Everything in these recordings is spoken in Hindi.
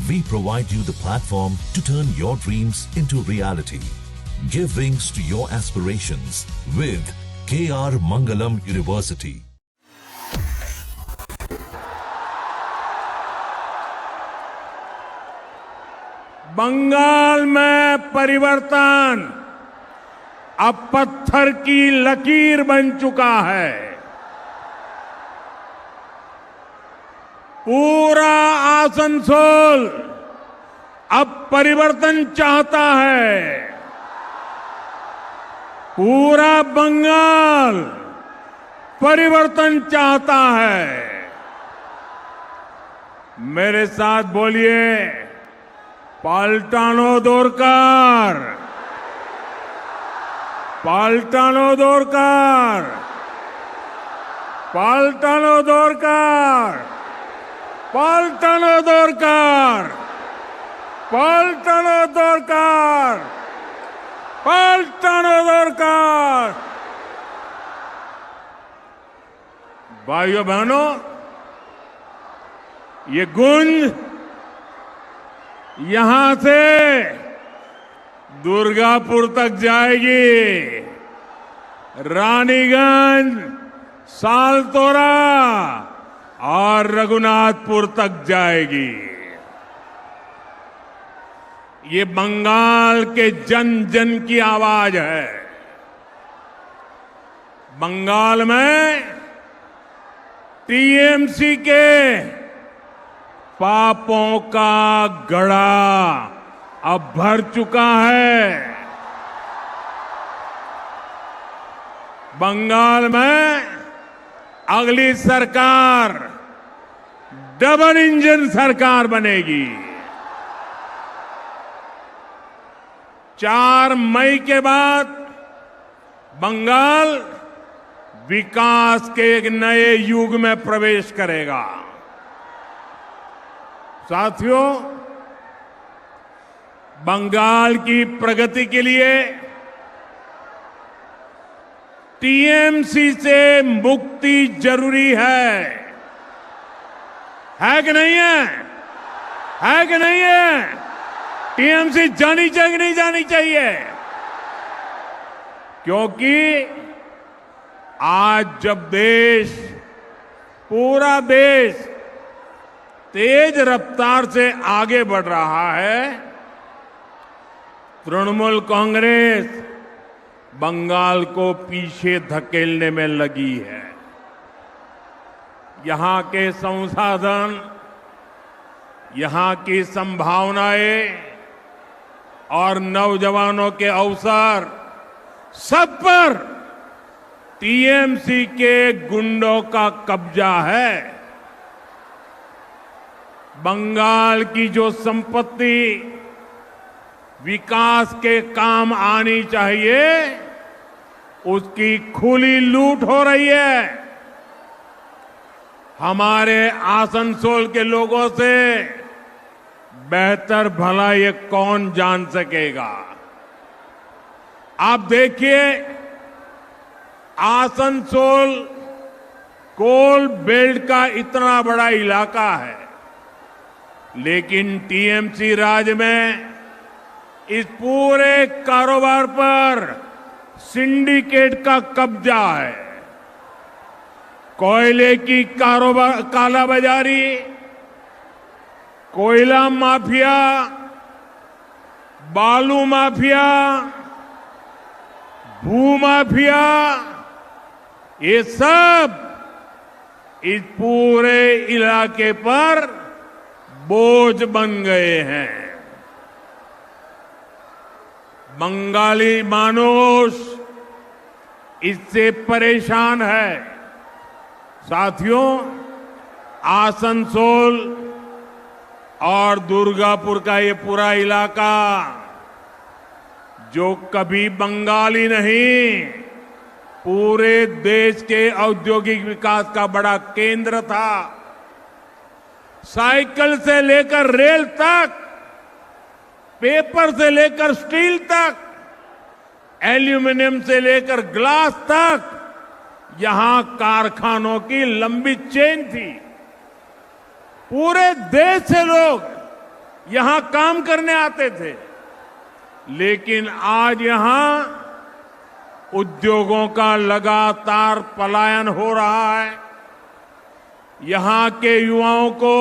we provide you the platform to turn your dreams into reality. Give wings to your aspirations with KR Mangalam University. Bengal में परिवर्तन अब पत्थर की लकीर बन चुका है। पूरा आसनसोल अब परिवर्तन चाहता है। पूरा बंगाल परिवर्तन चाहता है। मेरे साथ बोलिए, पाल्टानो दोरकार, पाल्टानो दोरकार, पाल्टानो दोरकार, पाल्टानो दोरकार, पाल्टानो दोरकार, पाल्टानो दोरकार। भाइयों बहनों, ये गूंज यहां से दुर्गापुर तक जाएगी, रानीगंज, सालतोरा और रघुनाथपुर तक जाएगी। ये बंगाल के जन जन की आवाज है। बंगाल में टीएमसी के पापों का घड़ा अब भर चुका है। बंगाल में अगली सरकार डबल इंजन सरकार बनेगी। 4 मई के बाद बंगाल विकास के एक नए युग में प्रवेश करेगा। साथियों, बंगाल की प्रगति के लिए टीएमसी से मुक्ति जरूरी है कि नहीं है? है कि नहीं है? टीएमसी जानी चाहिए कि नहीं जानी चाहिए? क्योंकि आज जब देश, पूरा देश तेज रफ्तार से आगे बढ़ रहा है, तृणमूल कांग्रेस बंगाल को पीछे धकेलने में लगी है। यहां के संसाधन, यहां की संभावनाएं और नौजवानों के अवसर सब पर टीएमसी के गुंडों का कब्जा है। बंगाल की जो संपत्ति विकास के काम आनी चाहिए, उसकी खुली लूट हो रही है। हमारे आसनसोल के लोगों से बेहतर भला ये कौन जान सकेगा? आप देखिए, आसनसोल कोल बेल्ट का इतना बड़ा इलाका है, लेकिन टीएमसी राज में इस पूरे कारोबार पर सिंडिकेट का कब्जा है। कोयले की कालाबाजारी, कोयला माफिया, बालू माफिया, भू माफिया, ये सब इस पूरे इलाके पर बोझ बन गए हैं। बंगाली मानुष इससे परेशान है। साथियों, आसनसोल और दुर्गापुर का ये पूरा इलाका, जो कभी बंगाली नहीं, पूरे देश के औद्योगिक विकास का बड़ा केंद्र था। साइकिल से लेकर रेल तक, पेपर से लेकर स्टील तक, एल्यूमिनियम से लेकर ग्लास तक, यहां कारखानों की लंबी चेन थी। पूरे देश से लोग यहां काम करने आते थे, लेकिन आज यहां उद्योगों का लगातार पलायन हो रहा है। यहां के युवाओं को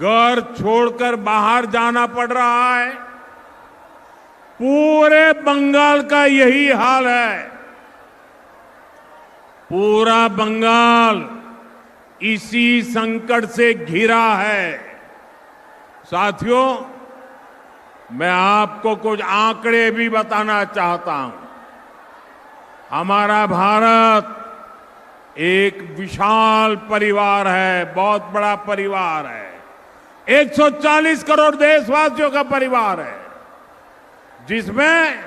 घर छोड़कर बाहर जाना पड़ रहा है। पूरे बंगाल का यही हाल है। पूरा बंगाल इसी संकट से घिरा है। साथियों, मैं आपको कुछ आंकड़े भी बताना चाहता हूं। हमारा भारत एक विशाल परिवार है, बहुत बड़ा परिवार है। 140 करोड़ देशवासियों का परिवार है, जिसमें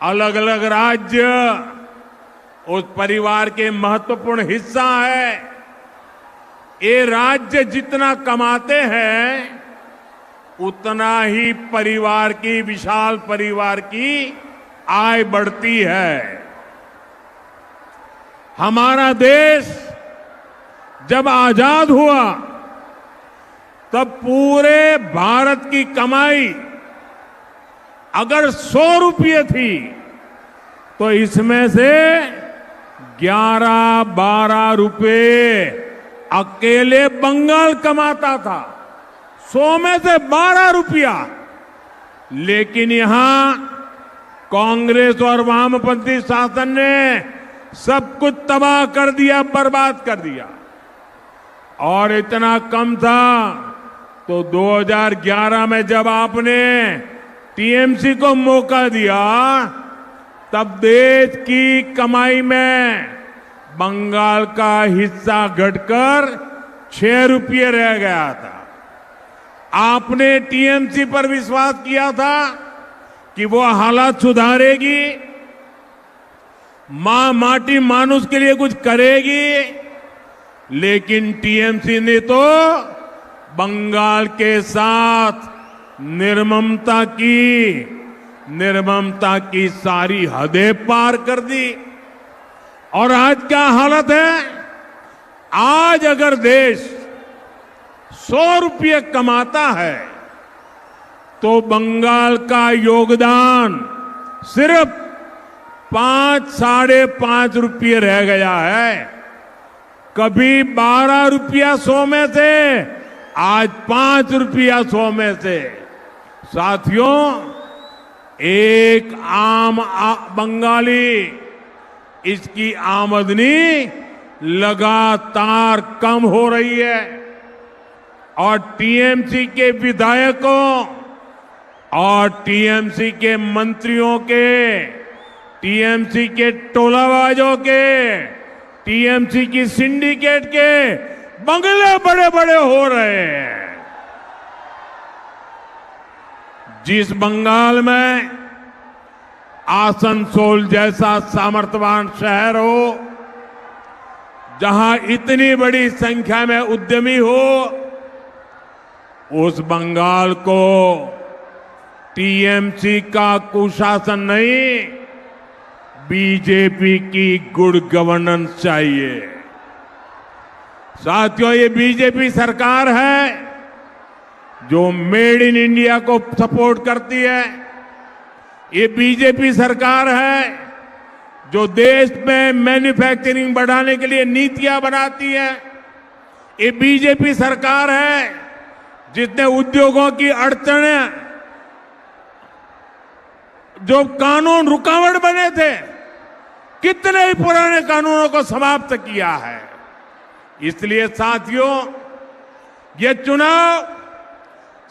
अलग अलग राज्य उस परिवार के महत्वपूर्ण हिस्सा है। ये राज्य जितना कमाते हैं, उतना ही परिवार की, विशाल परिवार की आय बढ़ती है। हमारा देश जब आजाद हुआ, तब पूरे भारत की कमाई अगर 100 रुपये थी, तो इसमें से 11-12 रुपये अकेले बंगाल कमाता था। 100 में से 12 रुपया। लेकिन यहां कांग्रेस और वामपंथी शासन ने सब कुछ तबाह कर दिया, बर्बाद कर दिया। और इतना कम था तो 2011 में जब आपने टीएमसी को मौका दिया, तब देश की कमाई में बंगाल का हिस्सा घटकर 6 रुपये रह गया था। आपने टीएमसी पर विश्वास किया था कि वो हालात सुधारेगी, माटी मानुष के लिए कुछ करेगी, लेकिन टीएमसी ने तो बंगाल के साथ निर्ममता की सारी हदें पार कर दी। और आज क्या हालत है? आज अगर देश 100 रुपये कमाता है, तो बंगाल का योगदान सिर्फ 5-5.5 रुपये रह गया है। कभी 12 रुपया 100 में से, आज 5 रुपया 100 में से। साथियों, एक आम बंगाली, इसकी आमदनी लगातार कम हो रही है। और टीएमसी के विधायकों और टीएमसी के मंत्रियों के, टीएमसी के टोलाबाजों के, टीएमसी की सिंडिकेट के बंगले बड़े बड़े हो रहे हैं। जिस बंगाल में आसनसोल जैसा सामर्थ्यवान शहर हो, जहां इतनी बड़ी संख्या में उद्यमी हो, उस बंगाल को टीएमसी का कुशासन नहीं, बीजेपी की गुड गवर्नेंस चाहिए। साथियों, ये बीजेपी सरकार है जो मेड इन इंडिया को सपोर्ट करती है। ये बीजेपी सरकार है जो देश में मैन्युफैक्चरिंग बढ़ाने के लिए नीतियां बनाती है। ये बीजेपी सरकार है जिसने उद्योगों की अड़चनें, जो कानून रुकावट बने थे, कितने ही पुराने कानूनों को समाप्त किया है। इसलिए साथियों, ये चुनाव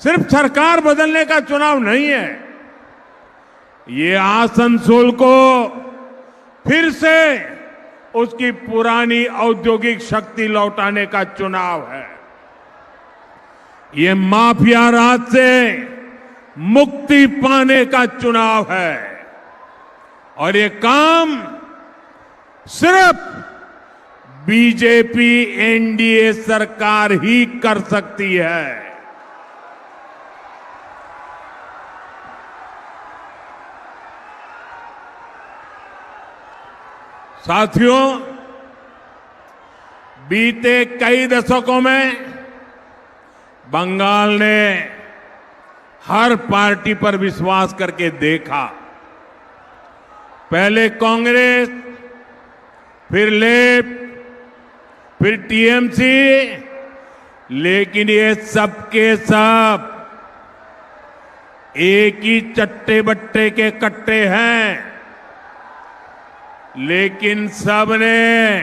सिर्फ सरकार बदलने का चुनाव नहीं है, ये आसनसोल को फिर से उसकी पुरानी औद्योगिक शक्ति लौटाने का चुनाव है। ये माफिया राज से मुक्ति पाने का चुनाव है। और ये काम सिर्फ बीजेपी एनडीए सरकार ही कर सकती है। साथियों, बीते कई दशकों में बंगाल ने हर पार्टी पर विश्वास करके देखा। पहले कांग्रेस, फिर लेफ्ट, फिर टीएमसी, लेकिन ये सब के सब एक ही चट्टे बट्टे के कट्टे हैं। लेकिन सबने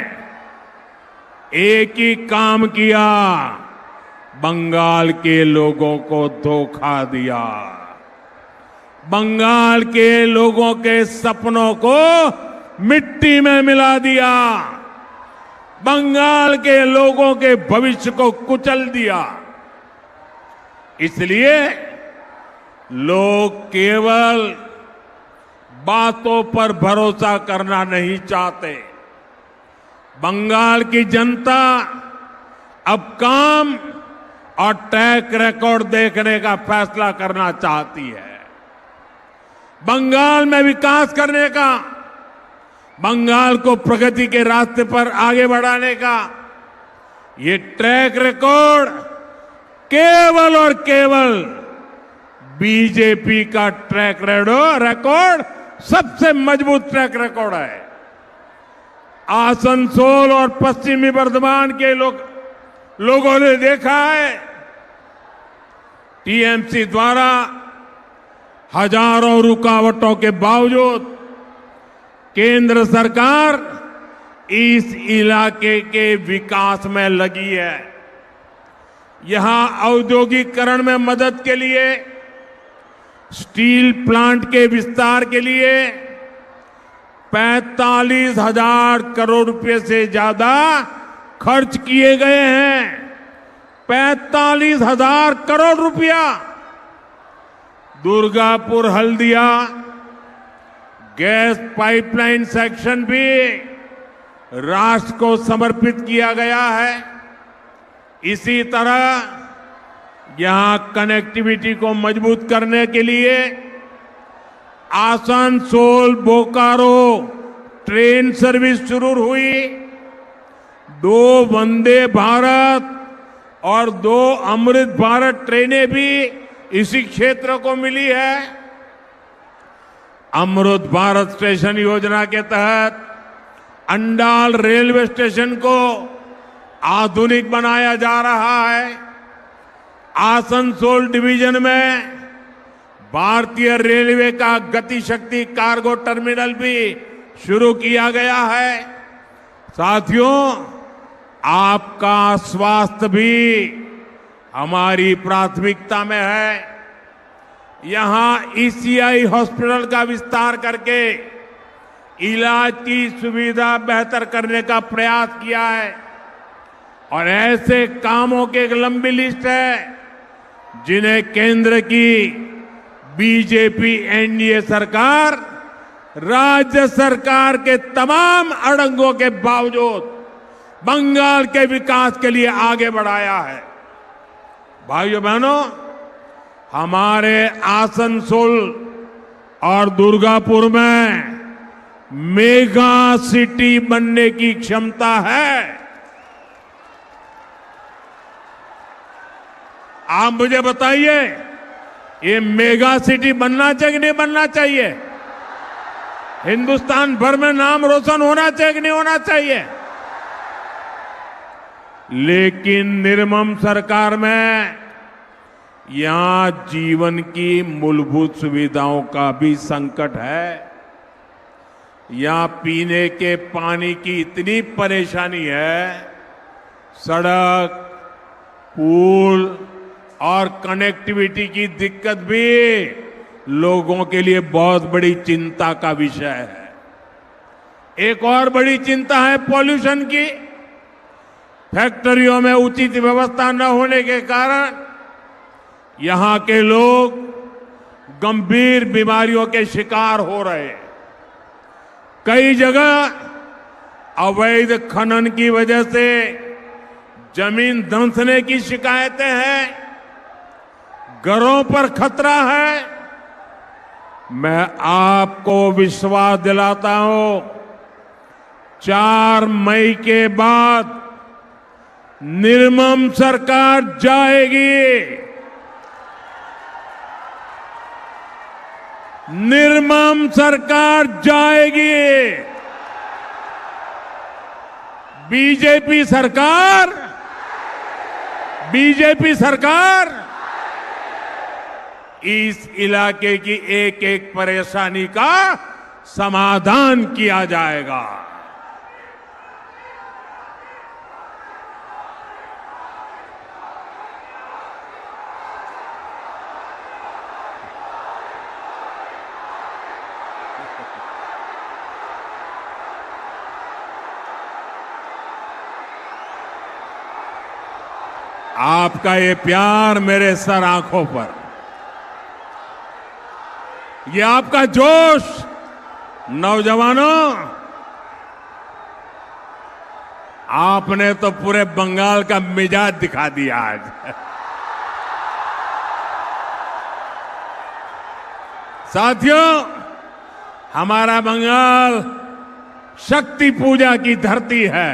एक ही काम किया, बंगाल के लोगों को धोखा दिया। बंगाल के लोगों के सपनों को मिट्टी में मिला दिया। बंगाल के लोगों के भविष्य को कुचल दिया। इसलिए लोग केवल बातों पर भरोसा करना नहीं चाहते। बंगाल की जनता अब काम और ट्रैक रिकॉर्ड देखने का फैसला करना चाहती है। बंगाल में विकास करने का, बंगाल को प्रगति के रास्ते पर आगे बढ़ाने का ये ट्रैक रिकॉर्ड केवल और केवल बीजेपी का ट्रैक रिकॉर्ड सबसे मजबूत ट्रैक रिकॉर्ड है। आसनसोल और पश्चिमी बर्धमान के लोगों ने देखा है, टीएमसी द्वारा हजारों रुकावटों के बावजूद केंद्र सरकार इस इलाके के विकास में लगी है। यहां औद्योगिकरण में मदद के लिए, स्टील प्लांट के विस्तार के लिए 45,000 करोड़ रुपए से ज्यादा खर्च किए गए हैं। 45,000 करोड़ रुपया। Durgapur Haldia gas pipeline section भी राष्ट्र को समर्पित किया गया है। इसी तरह यहां कनेक्टिविटी को मजबूत करने के लिए आसनसोल बोकारो ट्रेन सर्विस शुरू हुई। 2 वंदे भारत और 2 अमृत भारत ट्रेनें भी इसी क्षेत्र को मिली है। अमृत भारत स्टेशन योजना के तहत अंडाल रेलवे स्टेशन को आधुनिक बनाया जा रहा है। आसनसोल डिवीजन में भारतीय रेलवे का गति शक्ति कार्गो टर्मिनल भी शुरू किया गया है। साथियों, आपका स्वास्थ्य भी हमारी प्राथमिकता में है। यहां ईसीआई हॉस्पिटल का विस्तार करके इलाज की सुविधा बेहतर करने का प्रयास किया है। और ऐसे कामों की एक लंबी लिस्ट है जिन्हें केंद्र की बीजेपी एनडीए सरकार राज्य सरकार के तमाम अड़ंगों के बावजूद बंगाल के विकास के लिए आगे बढ़ाया है। भाइयों बहनों, हमारे आसनसोल और दुर्गापुर में मेगा सिटी बनने की क्षमता है। आप मुझे बताइए, ये मेगा सिटी बनना चाहिए कि नहीं बनना चाहिए? हिंदुस्तान भर में नाम रोशन होना चाहिए कि नहीं होना चाहिए? लेकिन निर्मम सरकार में यहां जीवन की मूलभूत सुविधाओं का भी संकट है। यहां पीने के पानी की इतनी परेशानी है, सड़क, पुल और कनेक्टिविटी की दिक्कत भी लोगों के लिए बहुत बड़ी चिंता का विषय है। एक और बड़ी चिंता है पॉल्यूशन की। फैक्ट्रियों में उचित व्यवस्था न होने के कारण यहां के लोग गंभीर बीमारियों के शिकार हो रहे हैं। कई जगह अवैध खनन की वजह से जमीन धंसने की शिकायतें हैं, घरों पर खतरा है। मैं आपको विश्वास दिलाता हूं, 4 मई के बाद निर्मम सरकार जाएगी। निर्मम सरकार जाएगी। बीजेपी सरकार इस इलाके की एक एक परेशानी का समाधान किया जाएगा। आपका ये प्यार मेरे सर आंखों पर, ये आपका जोश, नौजवानों, आपने तो पूरे बंगाल का मिजाज दिखा दिया आज। साथियों, हमारा बंगाल शक्ति पूजा की धरती है,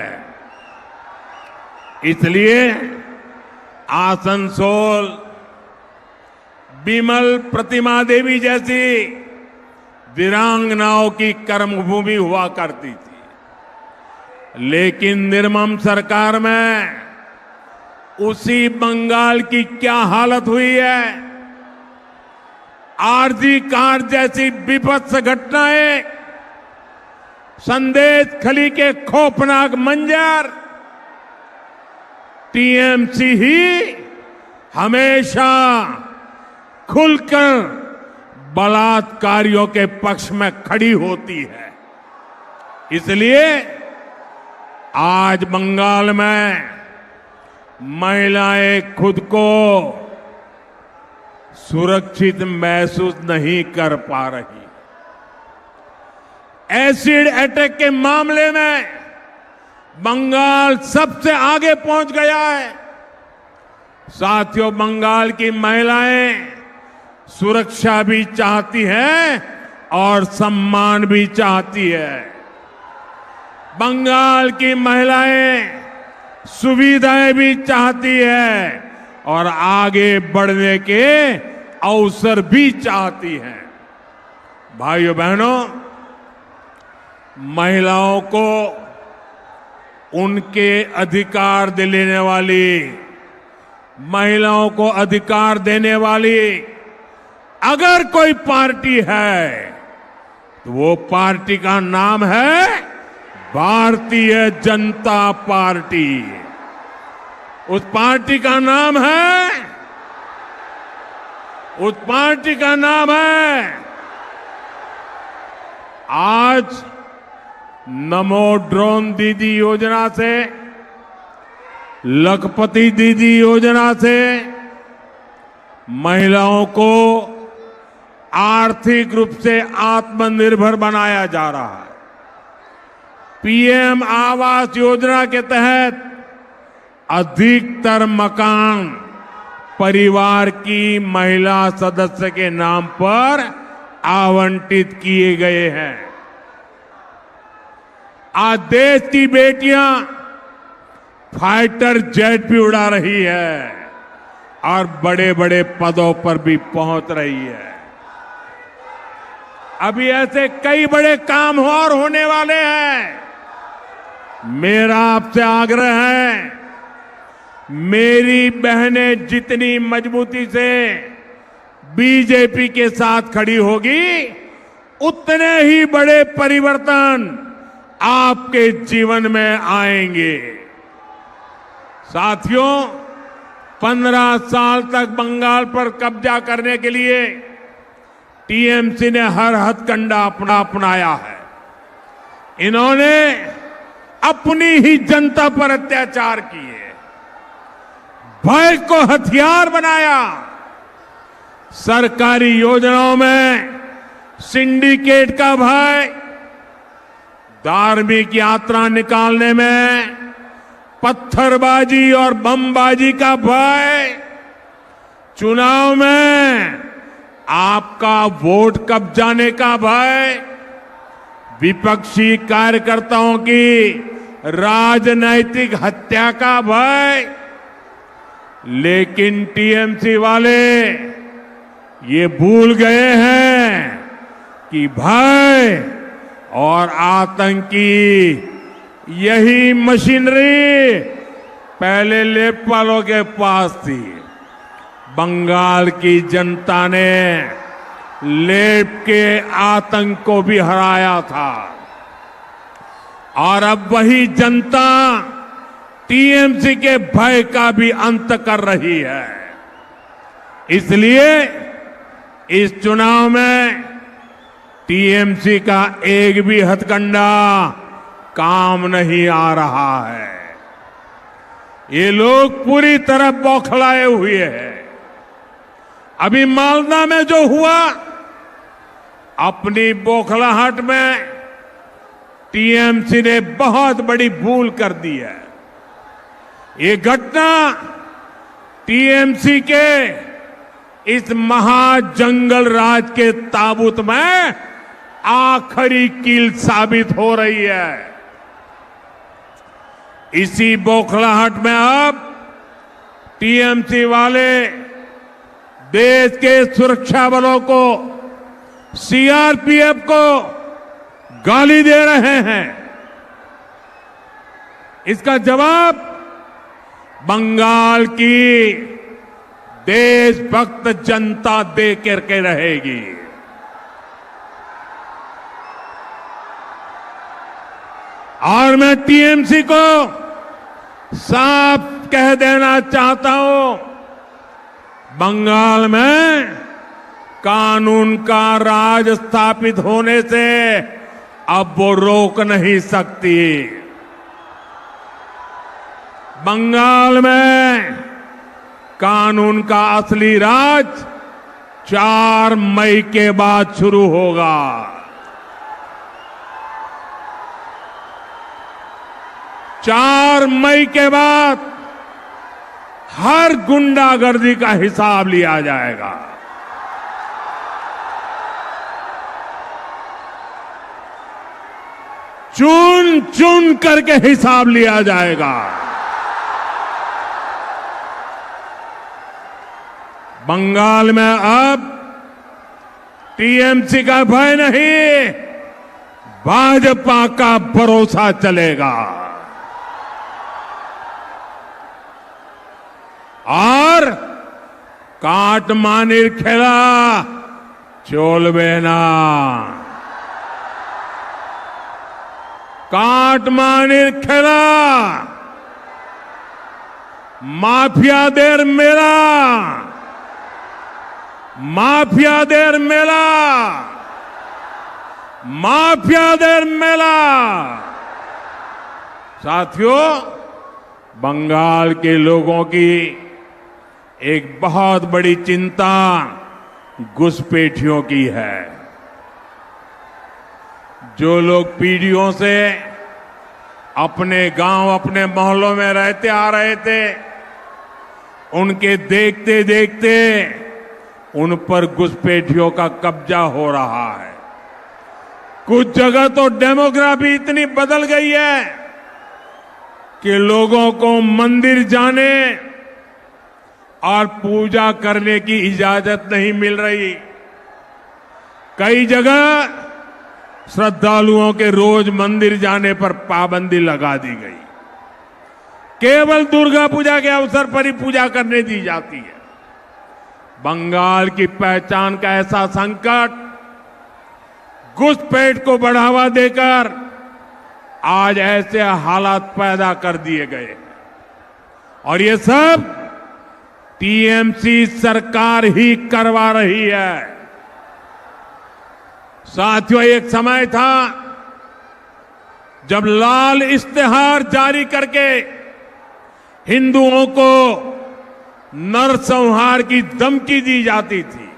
इसलिए आसनसोल बिमल प्रतिमा देवी जैसी वीरांगनाओं की कर्मभूमि हुआ करती थी, लेकिन निर्मम सरकार में उसी बंगाल की क्या हालत हुई है। आरजी कार जैसी विभत्स घटनाएं, संदेश खली के खौफनाक मंजर, टीएमसी ही हमेशा खुलकर बलात्कारियों के पक्ष में खड़ी होती है। इसलिए आज बंगाल में महिलाएं खुद को सुरक्षित महसूस नहीं कर पा रही। एसिड अटैक के मामले में बंगाल सबसे आगे पहुंच गया है। साथियों, बंगाल की महिलाएं सुरक्षा भी चाहती हैं और सम्मान भी चाहती है। बंगाल की महिलाएं सुविधाएं भी चाहती है और आगे बढ़ने के अवसर भी चाहती हैं। भाइयों बहनों, महिलाओं को उनके अधिकार दिलाने वाली, महिलाओं को अधिकार देने वाली अगर कोई पार्टी है तो वो पार्टी का नाम है भारतीय जनता पार्टी। उस पार्टी का नाम है आज नमो ड्रोन दीदी योजना से, लखपति दीदी योजना से महिलाओं को आर्थिक रूप से आत्मनिर्भर बनाया जा रहा है। पीएम आवास योजना के तहत अधिकतर मकान परिवार की महिला सदस्य के नाम पर आवंटित किए गए हैं। आज देश की बेटियां फाइटर जेट भी उड़ा रही है और बड़े बड़े पदों पर भी पहुंच रही है। अभी ऐसे कई बड़े काम और होने वाले हैं। मेरा आपसे आग्रह है, मेरी बहनें जितनी मजबूती से बीजेपी के साथ खड़ी होगी, उतने ही बड़े परिवर्तन आपके जीवन में आएंगे। साथियों, 15 साल तक बंगाल पर कब्जा करने के लिए टीएमसी ने हर हथकंडा अपनाया है। इन्होंने अपनी ही जनता पर अत्याचार किए, भय को हथियार बनाया, सरकारी योजनाओं में सिंडिकेट का भय, धार्मिक यात्रा निकालने में पत्थरबाजी और बमबाजी का भय, चुनाव में आपका वोट कब जाने का भय, विपक्षी कार्यकर्ताओं की राजनैतिक हत्या का भय। लेकिन टीएमसी वाले ये भूल गए हैं कि भय और आतंकी यही मशीनरी पहले लेपपालों के पास थी। बंगाल की जनता ने लेप के आतंक को भी हराया था और अब वही जनता टीएमसी के भय का भी अंत कर रही है। इसलिए इस चुनाव में टीएमसी का एक भी हथकंडा काम नहीं आ रहा है। ये लोग पूरी तरह बौखलाए हुए हैं। अभी मालदा में जो हुआ, अपनी बौखलाहट में टीएमसी ने बहुत बड़ी भूल कर दी है। ये घटना टीएमसी के इस महाजंगल राज के ताबूत में आखिरी कील साबित हो रही है। इसी बौखलाहट में अब टीएमसी वाले देश के सुरक्षा बलों को, सीआरपीएफ को गाली दे रहे हैं। इसका जवाब बंगाल की देशभक्त जनता दे करके रहेगी। और मैं टीएमसी को साफ कह देना चाहता हूं, बंगाल में कानून का राज स्थापित होने से अब वो रोक नहीं सकती। बंगाल में कानून का असली राज 4 मई के बाद शुरू होगा। 4 मई के बाद हर गुंडागर्दी का हिसाब लिया जाएगा। चुन चुन करके हिसाब लिया जाएगा। बंगाल में अब टीएमसी का भय नहीं, भाजपा का भरोसा चलेगा। और काटमानिर खेला चोलबेना, काटमानिर खेला माफियादेर मेला, माफियादेर मेला, माफियादेर मेला। साथियों, बंगाल के लोगों की एक बहुत बड़ी चिंता घुसपैठियों की है। जो लोग पीढ़ियों से अपने गांव, अपने मोहल्लों में रहते आ रहे थे, उनके देखते देखते उन पर घुसपैठियों का कब्जा हो रहा है। कुछ जगह तो डेमोग्राफी इतनी बदल गई है कि लोगों को मंदिर जाने और पूजा करने की इजाजत नहीं मिल रही। कई जगह श्रद्धालुओं के रोज मंदिर जाने पर पाबंदी लगा दी गई। केवल दुर्गा पूजा के अवसर पर ही पूजा करने दी जाती है। बंगाल की पहचान का ऐसा संकट घुसपैठ को बढ़ावा देकर आज ऐसे हालात पैदा कर दिए गए। और ये सब टीएमसी सरकार ही करवा रही है। साथियों, एक समय था जब लाल इश्तेहार जारी करके हिंदुओं को नरसंहार की धमकी दी जाती थी।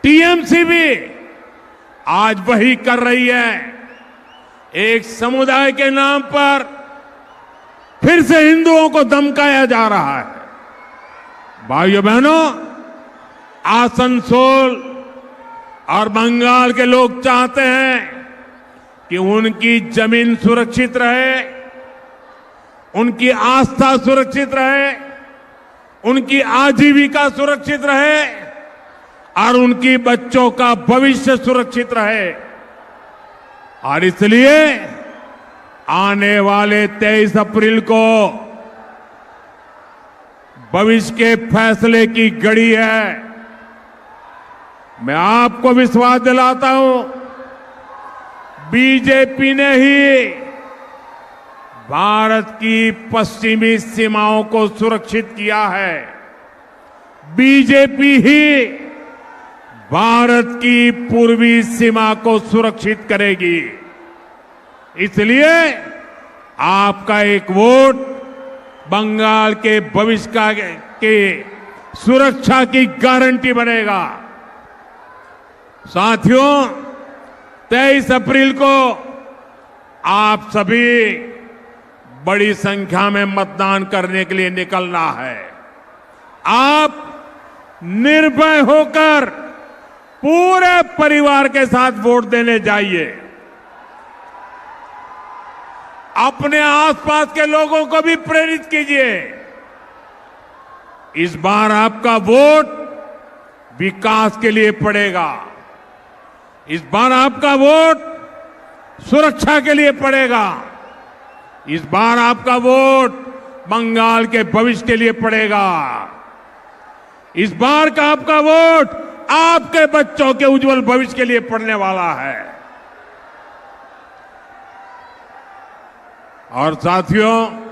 टीएमसी भी आज वही कर रही है। एक समुदाय के नाम पर फिर से हिंदुओं को धमकाया जा रहा है। भाइयों बहनों, आसनसोल और बंगाल के लोग चाहते हैं कि उनकी जमीन सुरक्षित रहे, उनकी आस्था सुरक्षित रहे, उनकी आजीविका सुरक्षित रहे और उनकी बच्चों का भविष्य सुरक्षित रहे। और इसलिए आने वाले 23 अप्रैल को भविष्य के फैसले की घड़ी है। मैं आपको विश्वास दिलाता हूं, बीजेपी ने ही भारत की पश्चिमी सीमाओं को सुरक्षित किया है। बीजेपी ही भारत की पूर्वी सीमा को सुरक्षित करेगी। इसलिए आपका एक वोट बंगाल के भविष्य के सुरक्षा की गारंटी बनेगा। साथियों, 23 अप्रैल को आप सभी बड़ी संख्या में मतदान करने के लिए निकलना है। आप निर्भय होकर पूरे परिवार के साथ वोट देने जाइए। अपने आसपास के लोगों को भी प्रेरित कीजिए। इस बार आपका वोट विकास के लिए पड़ेगा। इस बार आपका वोट सुरक्षा के लिए पड़ेगा। इस बार आपका वोट बंगाल के भविष्य के लिए पड़ेगा। इस बार का आपका वोट आपके बच्चों के उज्जवल भविष्य के लिए पड़ने वाला है। और साथियों,